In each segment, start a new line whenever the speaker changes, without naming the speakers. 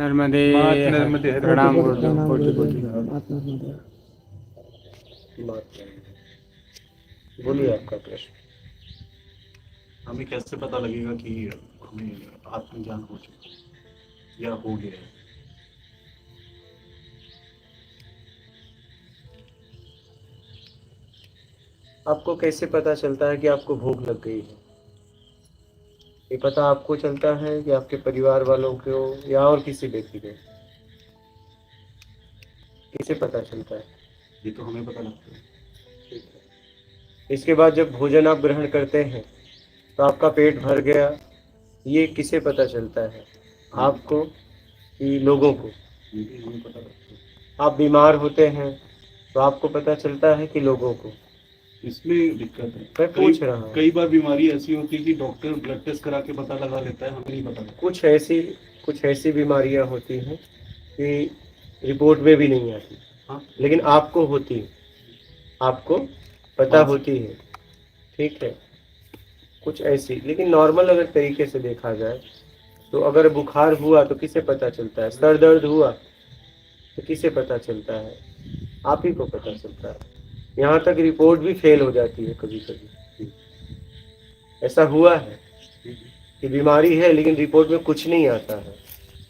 नर्मदे
मात नर्मदे हर।
प्रणाम
कोटि
गुरुदेव,
प्रणाम
कोटि
गुरुदेव।
कोटि
माता नर्मदे।
बोलिए आपका प्रश्न।
हमें कैसे पता लगेगा कि हमें आत्मज्ञान हो चुका है या हो गया है?
आपको कैसे पता चलता है कि आपको भूख लग गई है? ये पता आपको चलता है कि आपके परिवार वालों को या और किसी व्यक्ति को? किसे पता चलता है?
ये तो हमें पता लगता है।
ठीक है। इसके बाद जब भोजन आप ग्रहण करते हैं तो आपका पेट भर गया, ये किसे पता चलता है? आपको कि लोगों को?
ये भी हमें पता लगता है।
आप बीमार होते हैं तो आपको पता चलता है कि लोगों को?
इसमें दिक्कत है।
मैं पूछ रहा हूँ।
कई बार बीमारी ऐसी होती है कि डॉक्टर ब्लड टेस्ट करा के पता लगा लेता है, हमें नहीं पता लगता।
कुछ ऐसी बीमारियां होती हैं कि रिपोर्ट में भी नहीं आती,
हाँ,
लेकिन आपको होती है, आपको पता
हाँ।
होती है। ठीक है। कुछ ऐसी, लेकिन नॉर्मल अगर तरीके से देखा जाए तो अगर बुखार हुआ तो किसे पता चलता है? सर दर्द हुआ तो किसे पता चलता है? आप ही को पता चलता है। यहाँ तक रिपोर्ट भी फेल हो जाती है कभी कभी। ऐसा हुआ है कि बीमारी है लेकिन रिपोर्ट में कुछ नहीं आता है,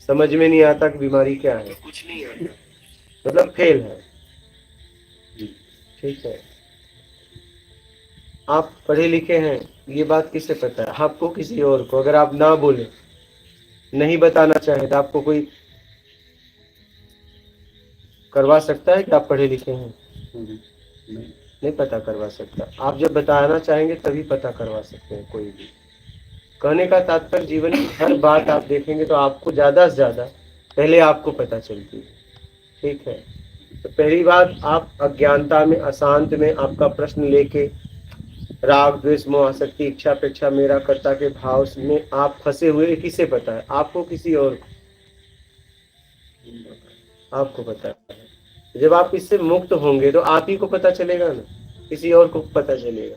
समझ में नहीं आता कि बीमारी क्या है, कुछ नहीं आता, मतलब फेल है। ठीक है। आप पढ़े लिखे हैं, ये बात किसे पता है? आपको, किसी और को? अगर आप ना बोले, नहीं बताना चाहे तो आपको कोई करवा सकता है कि आप पढ़े लिखे हैं? नहीं पता करवा सकता। आप जब बताना चाहेंगे तभी पता करवा सकते हैं कोई भी। कहने का तात्पर्य, जीवन की हर बात आप देखेंगे तो आपको ज्यादा से ज्यादा पहले आपको पता चलती है। ठीक है। तो पहली बात, आप अज्ञानता में, अशांत में, आपका प्रश्न लेके राग द्वेष मोह आसक्ति इच्छा अपेक्षा मेरा कर्ता के भाव में आप फंसे हुए, किसे पता है? आपको, किसी और को? आपको पता है। जब आप इससे मुक्त होंगे तो आप ही को पता चलेगा ना, किसी और को पता चलेगा?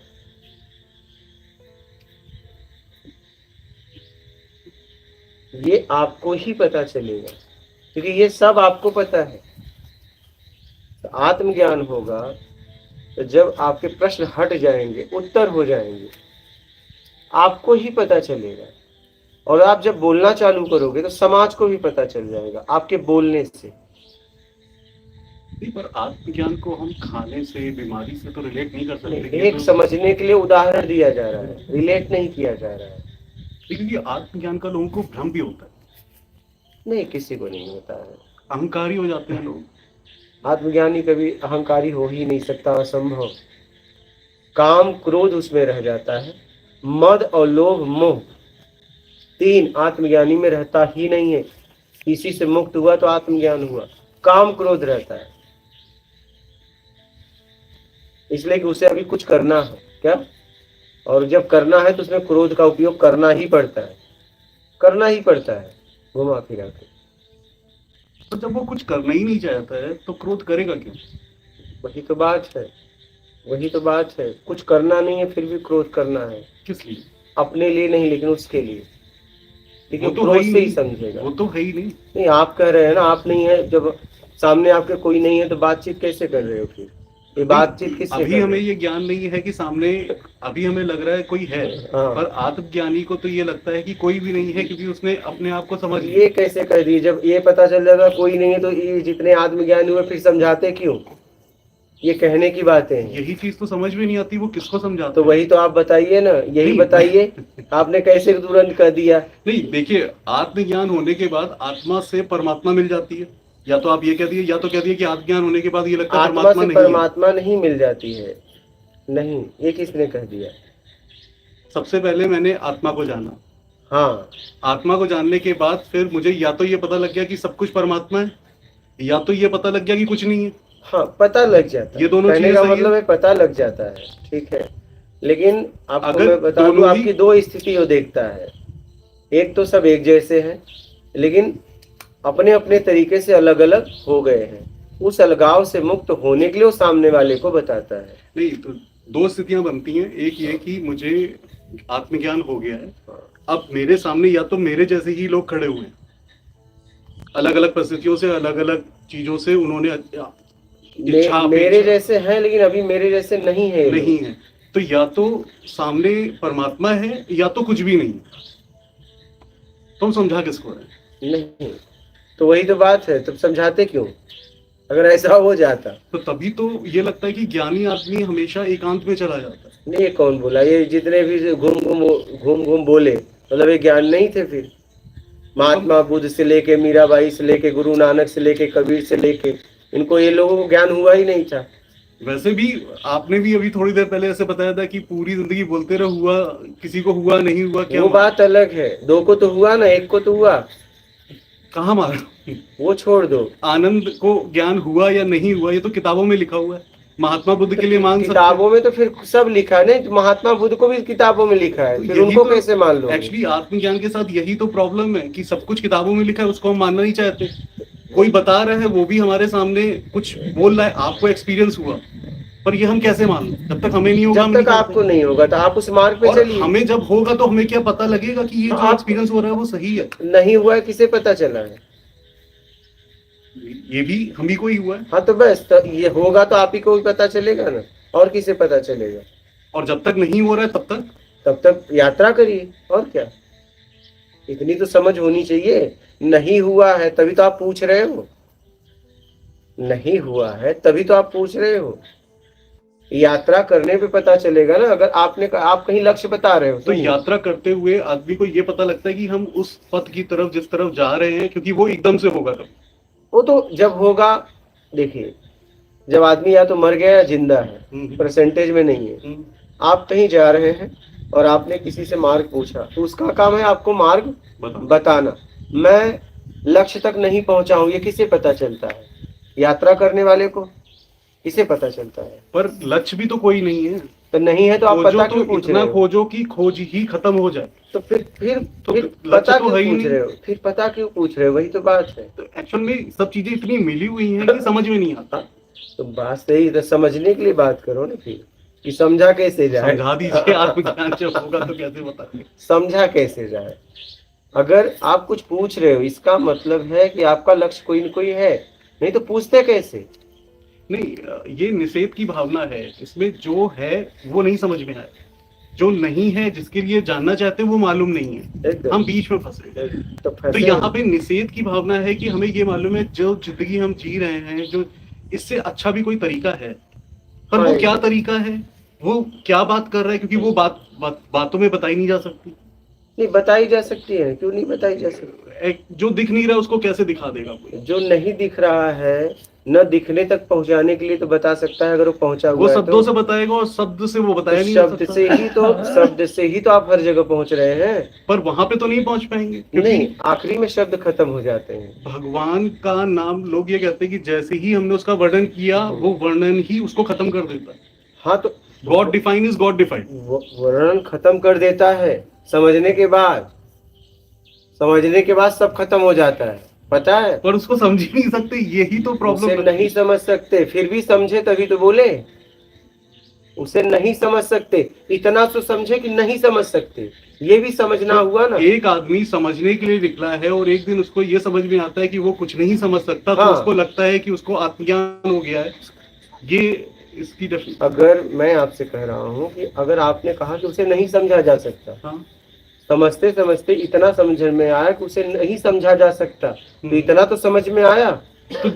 ये आपको ही पता चलेगा, क्योंकि ये सब आपको पता है। तो आत्मज्ञान होगा तो जब आपके प्रश्न हट जाएंगे, उत्तर हो जाएंगे, आपको ही पता चलेगा। और आप जब बोलना चालू करोगे तो समाज को भी पता चल जाएगा आपके बोलने से।
नहीं, पर आत्मज्ञान को हम खाने से, बीमारी से तो रिलेट नहीं कर सकते।
एक समझने के लिए उदाहरण दिया जा रहा है, रिलेट नहीं किया जा रहा है।
क्योंकि आत्मज्ञान का लोगों को भ्रम भी होता है।
नहीं, किसी को नहीं होता है।
अहंकारी हो जाते हैं लोग।
आत्मज्ञानी कभी अहंकारी हो ही नहीं सकता, असंभव। काम क्रोध उसमें रह जाता है, मद और लोभ मोह, तीन आत्मज्ञानी में रहता ही नहीं है। इसी से मुक्त हुआ तो आत्मज्ञान हुआ। काम क्रोध रहता है, इसलिए कि उसे अभी कुछ करना है क्या, और जब करना है तो उसमें क्रोध का उपयोग करना ही पड़ता है, करना ही पड़ता है घुमा फिरा के।
तो जब वो कुछ करना ही नहीं चाहता है तो क्रोध करेगा क्यों?
वही तो बात है, वही तो बात है। कुछ करना नहीं है फिर भी क्रोध करना है।
किस लिए?
अपने लिए नहीं, लेकिन उसके लिए।
वो तो
क्रोध
है ही
से ही
नहीं।
समझेगा।
वो तो है ही नहीं।
नहीं, आप कह रहे हैं ना आप नहीं है, जब सामने आपके कोई नहीं है तो बातचीत कैसे कर रहे हो फिर? ये बातचीत किससे
अभी हमें ये ज्ञान नहीं है कि सामने, अभी हमें लग रहा है कोई है।
हाँ।
पर आत्मज्ञानी को तो ये लगता है कि कोई भी नहीं है, क्योंकि उसने अपने आप को समझ लिया।
ये कैसे कर दिए? जब ये पता चल जाता कोई नहीं है तो ये जितने आत्मज्ञानी हुए फिर समझाते क्यों? ये कहने की बातें हैं।
यही चीज तो समझ में नहीं आती, वो किसको समझाता
तो
है?
वही तो आप बताइए ना, यही
नहीं।
बताइए। आपने कैसे तुरंत कह दिया?
नहीं, देखिए, आत्मज्ञान होने के बाद आत्मा से परमात्मा मिल जाती है। या तो आप ये कह दिए, या तो कह दिए कि आत्मज्ञान होने के बाद ये लगता है
आत्मा
परमात्मा
से
नहीं है।
परमात्मा नहीं मिल जाती है। नहीं, ये किसने कह दिया?
सबसे पहले मैंने आत्मा को जाना।
हाँ।
आत्मा को जानने के बाद फिर मुझे या तो ये पता लग गया कि सब कुछ परमात्मा है, या तो ये पता लग गया कि कुछ नहीं है।
हाँ, पता लग जाता है।
ये दोनों
कहने
चीजें
का
सही
मतलब
है।
है पता लग जाता है। ठीक है, लेकिन आपको
अगर
मैं बता दूं,
दोनों ही-
आपकी दो स्थितियों देखता है। एक तो सब एक जैसे हैं, लेकिन अपने अपने तरीके से अलग अलग हो गए हैं। उस अलगाव से मुक्त होने के लिए वो सामने वाले को बताता है।
नहीं, तो दो स्थितियां बनती हैं। एक ये कि मुझे आत्मज्ञान हो गया है, अब मेरे सामने या तो मेरे जैसे ही लोग खड़े हुए हैं, अलग अलग परिस्थितियों से, अलग अलग चीजों से उन्होंने इच्छा
मेरे
अपेक्षा
जैसे हैं, लेकिन अभी मेरे जैसे नहीं है ये लोग।
नहीं है। तो या तो सामने परमात्मा है या तो कुछ भी नहीं है। तुम समझा किसको है?
नहीं, तो वही तो बात है, तुम समझाते क्यों अगर ऐसा हो जाता?
तो तभी तो ये लगता है कि ज्ञानी आदमी हमेशा एकांत में चला जाता है।
नहीं, ये कौन बोला? ये जितने भी घूम घूम बोले, मतलब ये ज्ञान नहीं थे फिर? महात्मा बुद्ध से लेके मीराबाई से लेके गुरु नानक से लेके कबीर से लेके, इनको ये लोगों को ज्ञान हुआ ही नहीं था।
वैसे भी आपने भी अभी थोड़ी देर पहले ऐसे बताया था कि पूरी जिंदगी बोलते रहे, हुआ किसी को हुआ नहीं हुआ, क्या
वो बात अलग है, दो को तो हुआ ना, एक को तो हुआ।
कहाँ मारा?
वो छोड़ दो।
आनंद को ज्ञान हुआ या नहीं हुआ ये तो किताबों में लिखा हुआ है। महात्मा बुद्ध के लिए मांग सकते
किताबों में तो फिर सब लिखा है, नहीं? महात्मा बुद्ध को भी किताबों में लिखा है, फिर
यही
उनको
तो
कैसे मान लो?
एक्चुअली आत्मज्ञान के साथ यही तो प्रॉब्लम है कि सब कुछ किताबों में लिखा है, उसको हम मानना नहीं चाहते। कोई बता रहा है, वो भी हमारे सामने कुछ बोल रहा है, आपको एक्सपीरियंस हुआ, पर ये हम कैसे मान लें? जब तक हमें नहीं होगा,
जब तक आपको नहीं होगा तो आप उस मार्ग पे
और
चलिए।
हमें जब होगा तो हमें क्या पता लगेगा कि ये जो एक्सपीरियंस हो रहा है वो सही है?
नहीं हुआ है, किसे पता चला है?
ये भी हम ही को ही हुआ है।
हाँ, तो बस तो ये होगा तो आप ही को भी पता चलेगा ना, और किसे पता चलेगा?
और जब तक नहीं हो रहा है
तब तक यात्रा करिए, और क्या। इतनी तो समझ होनी चाहिए। नहीं हुआ है तभी तो आप पूछ रहे हो, नहीं हुआ है तभी तो आप पूछ रहे हो। यात्रा करने पे पता चलेगा ना। अगर आप कहीं लक्ष्य बता रहे हो
तो यात्रा करते हुए आदमी को ये पता लगता है कि हम उस पथ की तरफ जिस तरफ जा रहे हैं, क्योंकि वो एकदम से होगा तब।
वो तो जब होगा, देखिए, जब आदमी या तो मर गया या जिंदा है, परसेंटेज में नहीं है। आप कहीं जा रहे हैं और आपने किसी से मार्ग पूछा, तो उसका काम है आपको मार्ग बताना। मैं लक्ष्य तक नहीं पहुंचा हूं, ये किसे पता चलता है? यात्रा करने वाले को। किसे पता चलता है?
पर लक्ष्य भी तो कोई नहीं है।
तो नहीं है तो आप पता क्यों पूछ रहे हो?
खोजो कि खोज ही खत्म हो जाए।
तो फिर पता क्यों पूछ रहे हो? फिर पता क्यों पूछ रहे हो? वही तो बात है।
तो एक्चुअल में सब चीजें इतनी मिली हुई हैं कि समझ में नहीं आता।
तो बात सही, तो समझने के लिए बात करो ना फिर, कि समझा कैसे जाए?
समझा दीजिए, आत्मज्ञान जब होगा तो कैसे बताएंगे? समझा
कैसे जाए? अगर आप कुछ पूछ रहे हो, इसका मतलब है कि आपका लक्ष्य कोई न कोई है, नहीं तो पूछते कैसे?
नहीं, ये निषेध की भावना है। इसमें जो है वो नहीं समझ में आया, जो नहीं है जिसके लिए जानना चाहते हैं वो मालूम नहीं है, हम बीच में फंसे। तो यहाँ पे निषेध की भावना है कि हमें ये मालूम है जो जिंदगी हम जी रहे हैं, जो इससे अच्छा भी कोई तरीका है, पर वो क्या तरीका है, वो क्या बात कर रहा है, क्योंकि वो बातों में बताई नहीं जा सकती।
नहीं बताई जा सकती है, क्यों नहीं बताई जा सकती?
जो दिख नहीं रहा उसको कैसे दिखा देगा कोई? जो
नहीं दिख रहा है, न दिखने तक पहुंचाने के लिए तो बता सकता है, अगर वो पहुंचा हुआ है।
वो शब्दों से बताएगा, और शब्द से वो बताया नहीं जा सकता।
शब्द से ही तो आप हर जगह पहुंच रहे हैं,
पर वहां पे तो नहीं पहुंच पाएंगे।
नहीं, आखिरी में शब्द खत्म हो जाते हैं।
भगवान का नाम, लोग ये कहते हैं कि जैसे ही हमने उसका वर्णन किया, वो वर्णन ही उसको खत्म कर देता है।
हाँ, तो
God define is God defined.
वर्णन खत्म कर देता है, समझने के बाद सब खत्म हो जाता है, पता है?
पर उसको समझ ही नहीं सकते, यही तो प्रॉब्लम है।
नहीं समझ सकते, फिर भी समझे तभी तो बोले। उसे नहीं समझ सकते, इतना तो समझे कि नहीं समझ सकते, ये भी समझना हुआ ना।
एक आदमी समझने के लिए निकला है और एक दिन उसको ये समझ में आता है कि वो कुछ नहीं समझ सकता,
हाँ।
तो उसको लगता है कि उसको आत्मज्ञान हो गया है। ये इसकी
अगर मैं आपसे कह रहा हूँ कि अगर आपने कहा कि उसे नहीं समझा जा सकता,
हाँ।
समझते समझते इतना समझ में आया कि उसे नहीं समझा जा सकता, तो इतना तो समझ में आया।
तो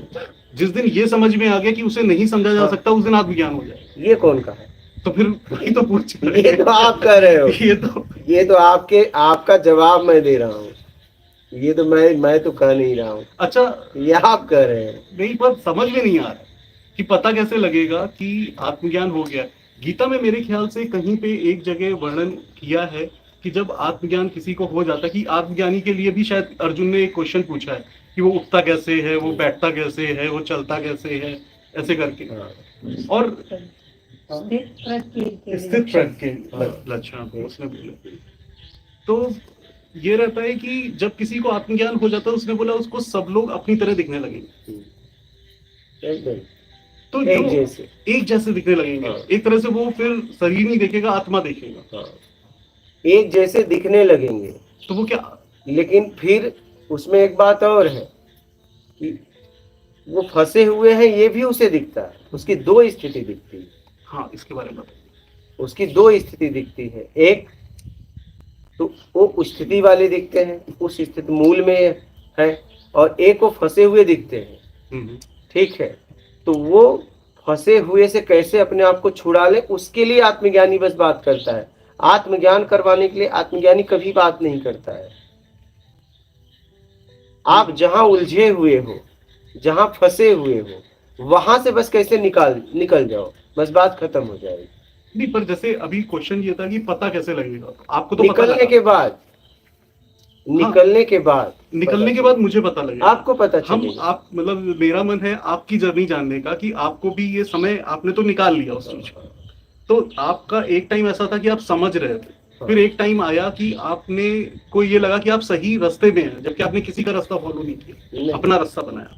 जिस दिन ये समझ में आ गया कि उसे नहीं समझा जा सकता, उस दिन आत्मज्ञान हो जाए।
ये कौन कहा?
तो फिर वही तो पूछ
रहे, ये तो आप कह रहे हो। ये तो आपका जवाब मैं दे रहा हूँ, ये तो मैं तो कह नहीं रहा हूँ।
अच्छा,
ये आप कह रहे हैं।
नहीं, पर समझ में नहीं आ रहा कि पता कैसे लगेगा कि आत्मज्ञान हो गया। गीता में मेरे ख्याल से कहीं पे एक जगह वर्णन किया है कि जब आत्मज्ञान किसी को हो जाता है, कि आत्मज्ञानी के लिए भी शायद अर्जुन ने एक क्वेश्चन पूछा है कि वो उठता कैसे है, वो बैठता कैसे है, वो चलता कैसे है, ऐसे करके। और स्थित प्रज्ञ के लक्षण उसने बोले। तो ये रहता है कि जब किसी को आत्मज्ञान हो जाता है, उसने बोला उसको सब लोग अपनी तरह दिखने लगेंगे, तो एक जैसे दिखने लगेंगे। एक तरह से वो फिर शरीर नहीं देखेगा, आत्मा देखेगा।
एक जैसे दिखने लगेंगे,
तो वो क्या?
लेकिन फिर उसमें एक बात और है कि वो फंसे हुए हैं, ये भी उसे दिखता है। उसकी दो स्थिति दिखती है।
हाँ, इसके बारे में बताइए।
उसकी दो स्थिति दिखती है। एक तो वो उस स्थिति वाले दिखते हैं, उस स्थिति मूल में है, और एक वो फंसे हुए दिखते हैं। ठीक है, तो वो फंसे हुए से कैसे अपने आप को छुड़ा ले, उसके लिए आत्मज्ञानी बस बात करता है। आत्मज्ञान करवाने के लिए आत्मज्ञानी कभी बात नहीं करता है। आप जहां उलझे हुए हो, जहां फंसे हुए हो, वहां से बस कैसे निकल जाओ, बस बात खत्म हो जाएगी।
नहीं, पर जैसे अभी क्वेश्चन ये था कि पता कैसे लगेगा, आपको तो
निकलने के बाद, निकलने के बाद,
निकलने के बाद मुझे पता लगेगा,
आपको पता चलेगा।
आप मतलब मेरा मन है आपकी जर्नी जानने का, कि आपको भी ये समय आपने तो निकाल लिया उस चीज को। तो आपका एक टाइम ऐसा था कि आप समझ रहे थे, फिर एक टाइम आया कि आपने को ये लगा कि आप सही रास्ते में हैं, जबकि आपने किसी का रास्ता फॉलो नहीं किया, अपना रास्ता बनाया,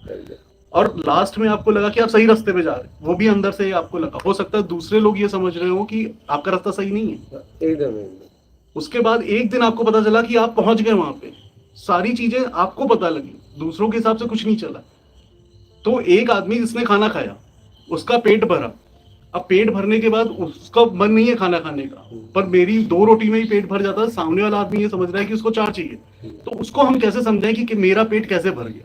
और लास्ट में आपको लगा कि आप सही रास्ते पे जा रहे हैं, वो भी अंदर से आपको लगा। हो सकता है दूसरे लोग ये समझ रहे हो कि आपका रास्ता सही नहीं है,
एकदम।
उसके बाद एक दिन आपको पता चला कि आप पहुंच गए वहां पे, सारी चीजें आपको पता लगी, दूसरों के हिसाब से कुछ नहीं चला। तो एक आदमी जिसने खाना खाया, उसका पेट भरा, अब पेट भरने के बाद उसका मन नहीं है खाना खाने का, पर मेरी 2 रोटी में ही पेट भर जाता है, सामने वाला आदमी ये समझ रहा है कि उसको 4 चाहिए। तो उसको हम कैसे समझाएं कि मेरा पेट कैसे भर गया?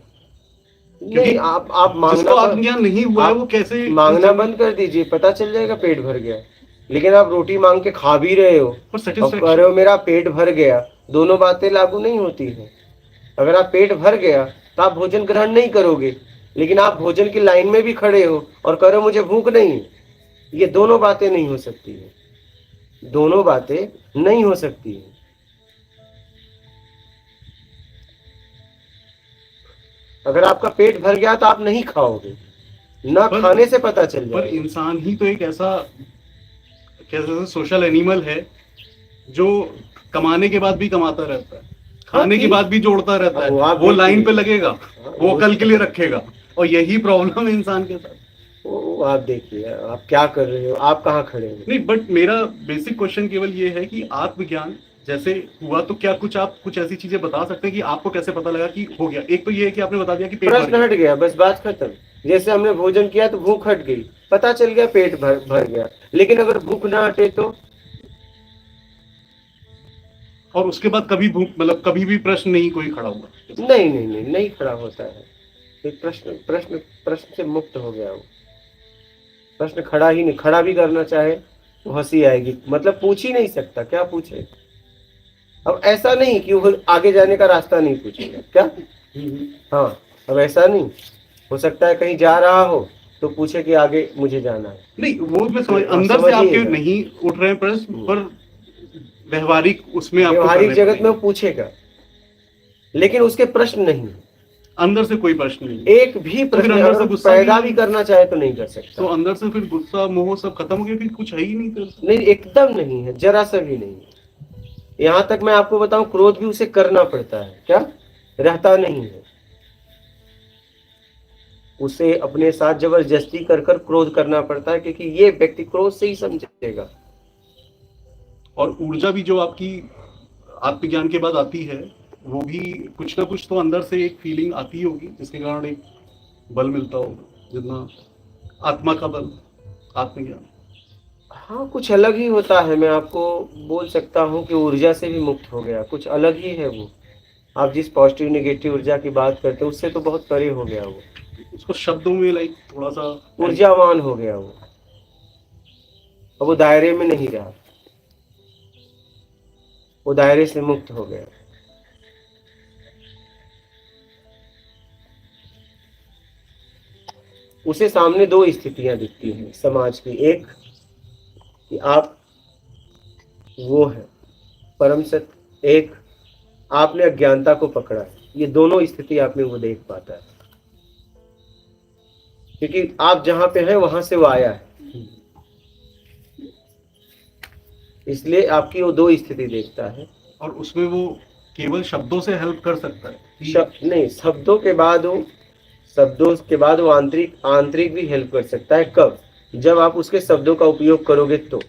नहीं, आप
जिसको आत्मज्ञान नहीं हुआ है वो कैसे
मांगना बंद कर दीजिए, पता चल जाएगा पेट भर गया। लेकिन आप रोटी मांग के खा भी रहे हो और कह रहे हो मेरा पेट भर गया, दोनों बातें लागू नहीं होती है। अगर आप पेट भर गया तो आप भोजन ग्रहण नहीं करोगे, लेकिन आप भोजन की लाइन में भी खड़े हो और कह रहे हो मुझे भूख नहीं, ये दोनों बातें नहीं हो सकती है, दोनों बातें नहीं हो सकती है। अगर आपका पेट भर गया तो आप नहीं खाओगे, ना खाने से पता चल जाएगा।
पर इंसान ही तो एक ऐसा कैसे सोशल एनिमल है जो कमाने के बाद भी कमाता रहता है, खाने के बाद भी जोड़ता रहता है, वो लाइन पे लगेगा, वो कल के लिए रखेगा, और यही प्रॉब्लम है इंसान के साथ।
वो आप देखिए आप क्या कर रहे हो, आप कहाँ खड़े हो।
नहीं, बट मेरा बेसिक क्वेश्चन केवल ये है कि आत्मज्ञान जैसे हुआ तो क्या कुछ आप कुछ ऐसी चीजें बता सकते हैं कि आपको कैसे पता लगा कि हो गया? एक तो ये है कि आपने बता दिया कि पेट
प्रश्न हट गया, बस बात खत्म। जैसे हमने भोजन किया तो भूख हट गई, पता चल गया पेट भर गया। लेकिन अगर भूख ना हटे तो,
और उसके बाद कभी भूख मतलब कभी भी प्रश्न नहीं कोई खड़ा हुआ?
नहीं खड़ा होता है। प्रश्न से मुक्त हो गया वो, प्रश्न खड़ा ही नहीं। खड़ा भी करना चाहे तो हंसी आएगी, मतलब पूछ ही नहीं सकता, क्या पूछे। अब ऐसा नहीं कि वो आगे जाने का रास्ता नहीं पूछेगा क्या। हाँ, अब ऐसा नहीं हो सकता है कहीं जा रहा हो तो पूछे कि आगे मुझे जाना है।
नहीं, वो मैं समझ, अंदर से आपके नहीं उठ रहे प्रश्न, पर व्यवहारिक उसमें
व्यवहारिक जगत में वो पूछेगा, लेकिन उसके प्रश्न नहीं, अंदर से कोई प्रश्न नहीं, एक भी प्रश्न अंदर से गुस्सा पैदा भी करना चाहे तो नहीं कर सकता।
तो अंदर से फिर गुस्सा मोह सब खत्म हो गया, फिर कुछ है ही नहीं।
नहीं, एकदम नहीं है, जरा सा भी नहीं है। यहाँ तक मैं आपको बताऊं, क्रोध भी उसे करना पड़ता है, क्या रहता नहीं है। उसे अपने साथ जबरदस्ती कर क्रोध करना पड़ता है, क्योंकि ये व्यक्ति क्रोध से ही समझेगा।
और ऊर्जा भी जो आपकी आत्मज्ञान के बाद आती है, वो भी कुछ ना कुछ तो अंदर से एक फीलिंग आती होगी, जिसके कारण एक बल मिलता होगा, जितना आत्मा का बल आत्मज्ञान।
हाँ, कुछ अलग ही होता है। मैं आपको बोल सकता हूँ कि ऊर्जा से भी मुक्त हो गया, कुछ अलग ही है वो। आप जिस पॉजिटिव नेगेटिव ऊर्जा की बात करते हैं, उससे तो बहुत परे हो गया वो।
उसको शब्दों में लाइक थोड़ा सा
ऊर्जावान हो गया वो, अब वो दायरे में नहीं रहा, वो दायरे से मुक्त हो गया। उसे सामने दो स्थितियां दिखती हैं समाज की, एक कि आप वो है परम सत्य, एक आपने अज्ञानता को पकड़ा है। ये दोनों स्थिति आप में वो देख पाता है, क्योंकि आप जहां पे हैं वहां से वो आया है, इसलिए आपकी वो दो स्थिति देखता है।
और उसमें वो केवल शब्दों से हेल्प कर सकता है,
नहीं, शब्दों के बाद वो आंतरिक भी हेल्प कर सकता है। कब? जब आप उसके शब्दों का उपयोग करोगे तो।